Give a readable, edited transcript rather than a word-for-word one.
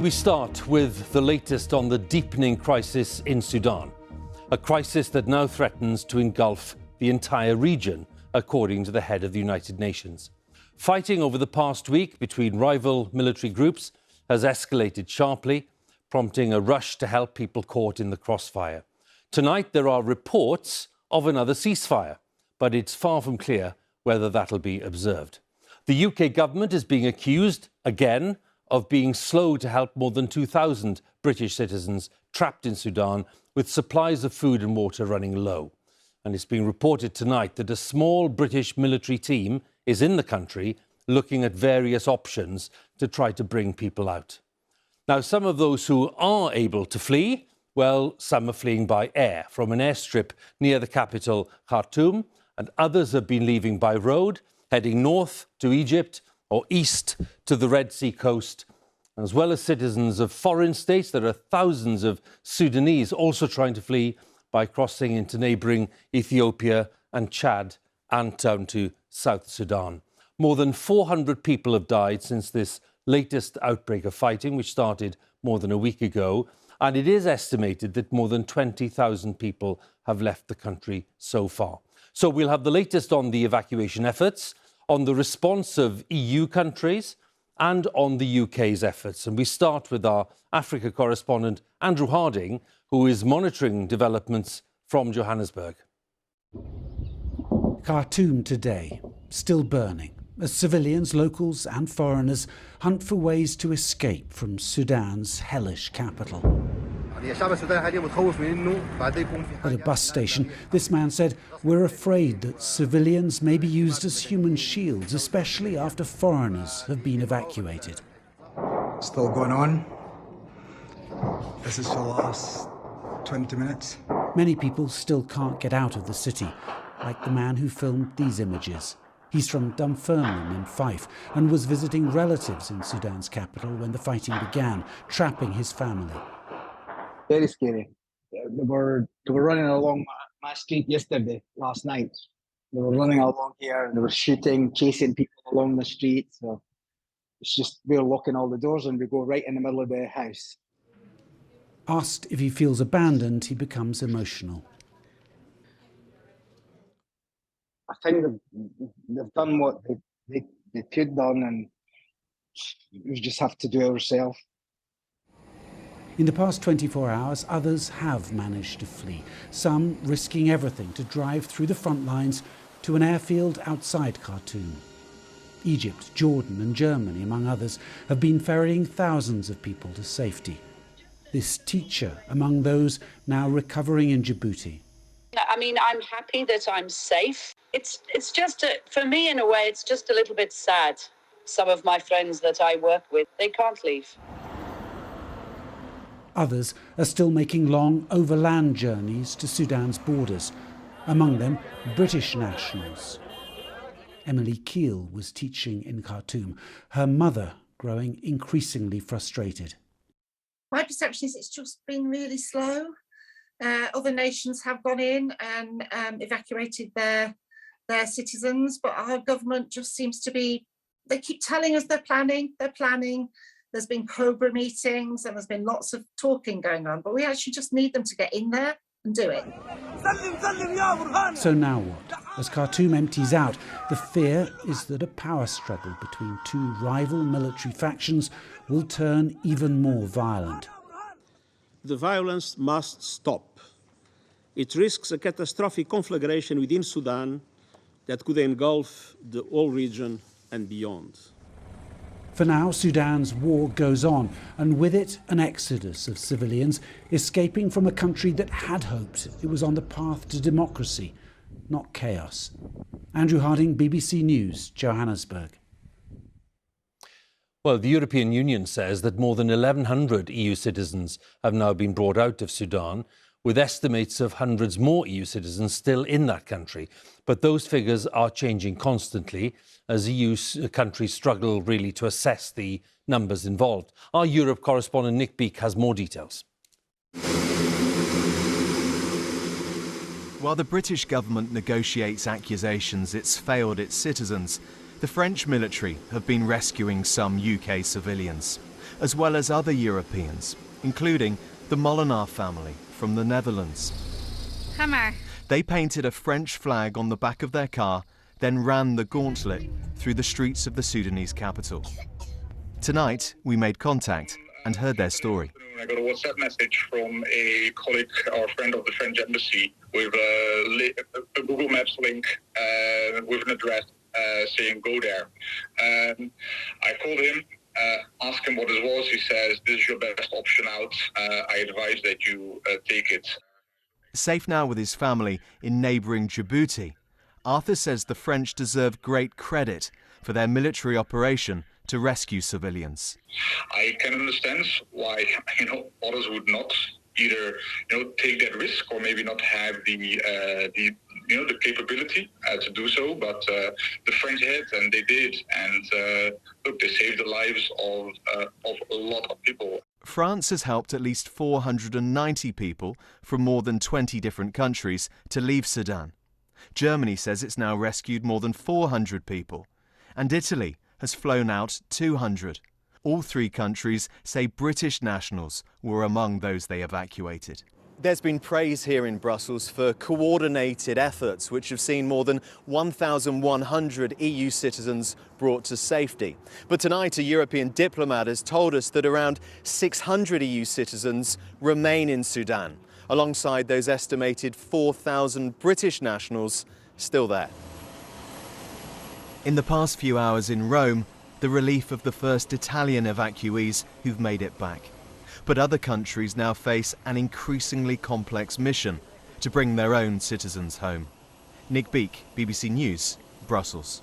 We start with the latest on the deepening crisis in Sudan, a crisis that now threatens to engulf the entire region, according to the head of the United Nations. Fighting over the past week between rival military groups has escalated sharply, prompting a rush to help people caught in the crossfire. Tonight, there are reports of another ceasefire, but it's far from clear whether that'll be observed. The UK government is being accused, again, of being slow to help more than 2,000 British citizens trapped in Sudan with supplies of food and water running low. And it's being reported tonight that a small British military team is in the country looking at various options to try to bring people out. Now, some of those who are able to flee, well, some are fleeing by air from an airstrip near the capital, Khartoum, and others have been leaving by road, heading north to Egypt or east to the Red Sea coast. As well as citizens of foreign states, there are thousands of Sudanese also trying to flee by crossing into neighbouring Ethiopia and Chad and down to South Sudan. More than 400 people have died since this latest outbreak of fighting, which started more than a week ago, and it is estimated that more than 20,000 people have left the country so far. So we'll have the latest on the evacuation efforts, on the response of EU countries and on the UK's efforts. And we start with our Africa correspondent, Andrew Harding, who is monitoring developments from Johannesburg. Khartoum today, still burning, as civilians, locals and foreigners hunt for ways to escape from Sudan's hellish capital. At a bus station, this man said, "We're afraid that civilians may be used as human shields, especially after foreigners have been evacuated." Still going on. This is for the last 20 minutes. Many people still can't get out of the city, like the man who filmed these images. He's from Dunfermline in Fife and was visiting relatives in Sudan's capital when the fighting began, trapping his family. Very scary. They were running along my street last night. They were running along here and they were shooting, chasing people along the street. So it's just, we're locking all the doors and we go right in the middle of the house. Asked if he feels abandoned, he becomes emotional. I think they've done what they could have done, and we just have to do it ourselves. In the past 24 hours, others have managed to flee, some risking everything to drive through the front lines to an airfield outside Khartoum. Egypt, Jordan and Germany, among others, have been ferrying thousands of people to safety. This teacher among those now recovering in Djibouti. I mean, I'm happy that I'm safe. It's just, for me in a way, it's just a little bit sad. Some of my friends that I work with, they can't leave. Others are still making long overland journeys to Sudan's borders, among them British nationals. Emily Keel was teaching in Khartoum, her mother growing increasingly frustrated. My perception is it's just been really slow. Other nations have gone in and evacuated their citizens, but our government just seems to be, they keep telling us they're planning. There's been Cobra meetings and there's been lots of talking going on, but we actually just need them to get in there and do it. So now what? As Khartoum empties out, the fear is that a power struggle between two rival military factions will turn even more violent. The violence must stop. It risks a catastrophic conflagration within Sudan that could engulf the whole region and beyond. For now, Sudan's war goes on, and with it, an exodus of civilians escaping from a country that had hoped it was on the path to democracy, not chaos. Andrew Harding, BBC News, Johannesburg. Well, the European Union says that more than 1,100 EU citizens have now been brought out of Sudan, with estimates of hundreds more EU citizens still in that country. But those figures are changing constantly as EU countries struggle really to assess the numbers involved. Our Europe correspondent Nick Beake has more details. While the British government negotiates accusations it's failed its citizens, the French military have been rescuing some UK civilians. as well as other Europeans, including the Molenaar family from the Netherlands. They painted a French flag on the back of their car, then ran the gauntlet through the streets of the Sudanese capital. Tonight, we made contact and heard their story. I got a WhatsApp message from a colleague or friend of the French embassy with a Google Maps link with an address saying go there. I called him, asked him what it was. He says, this is your best option out. I advise that you take it. Safe now with his family in neighbouring Djibouti, Arthur says the French deserve great credit for their military operation to rescue civilians. I can understand why others would not either take that risk or maybe not have the capability to do so. But the French had, and they did, and look, they saved the lives of a lot of people. France has helped at least 490 people from more than 20 different countries to leave Sudan. Germany says it's now rescued more than 400 people, and Italy has flown out 200. All three countries say British nationals were among those they evacuated. There's been praise here in Brussels for coordinated efforts which have seen more than 1,100 EU citizens brought to safety. But tonight a European diplomat has told us that around 600 EU citizens remain in Sudan, alongside those estimated 4,000 British nationals still there. In the past few hours in Rome, the relief of the first Italian evacuees who've made it back. But other countries now face an increasingly complex mission to bring their own citizens home. Beake, BBC News, Brussels.